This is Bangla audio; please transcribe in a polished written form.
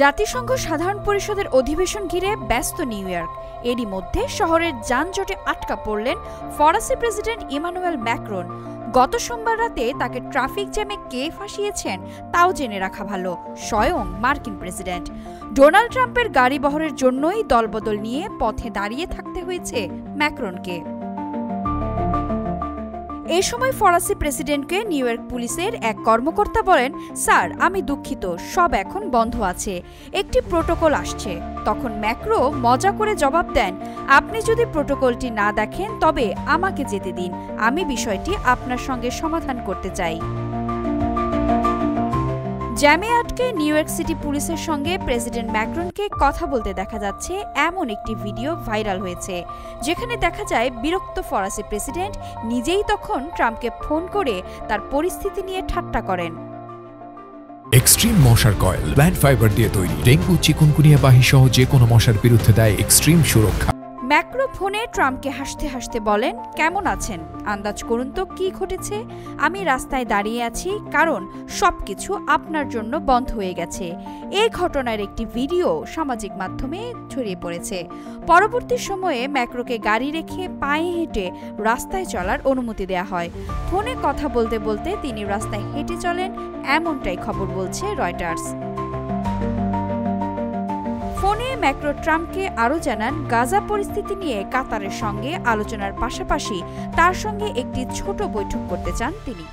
জাতিসংঘ সাধারণ পরিষদের অধিবেশন ঘিরে ব্যস্ত নিউ ইয়র্ক। এরই মধ্যে শহরের যানজটে আটকা পড়লেন ফরাসি প্রেসিডেন্ট ইমানুয়েল ম্যাক্রন। গত সোমবার রাতে তাকে ট্রাফিক জ্যামে কে ফাঁসিয়েছেন তাও জেনে রাখা ভালো, স্বয়ং মার্কিন প্রেসিডেন্ট। ডোনাল্ড ট্রাম্পের গাড়ি বহরের জন্যই দলবদল নিয়ে পথে দাঁড়িয়ে থাকতে হয়েছে ম্যাক্রনকে। এ সময় ফরাসি প্রেসিডেন্টকে নিউ ইয়র্ক পুলিশের এক কর্মকর্তা বলেন, স্যার আমি দুঃখিত, সব এখন বন্ধ আছে, একটি প্রোটোকল আসছে। তখন ম্যাক্রো মজা করে জবাব দেন, আপনি যদি প্রোটোকলটি না দেখেন তবে আমাকে যেতে দিন, আমি বিষয়টি আপনার সঙ্গে সমাধান করতে চাই। জ্যামে আটকে নিউ ইয়র্ক সিটি পুলিশের সঙ্গে প্রেসিডেন্ট ম্যাক্রনকে কথা বলতে দেখা যাচ্ছে এমন একটি ভিডিও ভাইরাল হয়েছে, যেখানে দেখা যায় বিরক্ত ফরাসি প্রেসিডেন্ট নিজেই তখন ট্রাম্পকে ফোন করে তার পরিস্থিতি নিয়ে ঠাট্টা করেন। এক্সট্রিম মশার কয়েল প্ল্যান্ট ফাইবার দিয়ে তৈরি, ডেঙ্গু, চিকুনগুনিয়া বাহি সহ যে কোনো মশার বিরুদ্ধে দেয় এক্সট্রিম সুরক্ষা। ম্যাক্রো ফোনে ট্রাম্পকে হাসতে হাসতে বলেন, কেমন আছেন, আন্দাজ করুন তো কি ঘটেছে। আমি রাস্তায় দাঁড়িয়ে আছি কারণ সবকিছু আপনার জন্য বন্ধ হয়ে গেছে। এই ঘটনার একটি ভিডিও সামাজিক মাধ্যমে ছড়িয়ে পড়েছে। পরবর্তী সময়ে ম্যাক্রোকে গাড়ি রেখে পায়ে হেঁটে রাস্তায় চলার অনুমতি দেয়া হয়। ফোনে কথা বলতে বলতে তিনি রাস্তায় হেঁটে চলেন, এমনটাই খবর বলছে রয়টার্স। ফোনে ম্যাক্রো ট্রাম্পকে আরও জানান, গাজা পরিস্থিতি নিয়ে কাতারের সঙ্গে আলোচনার পাশাপাশি তার সঙ্গে একটি ছোট বৈঠক করতে চান তিনি।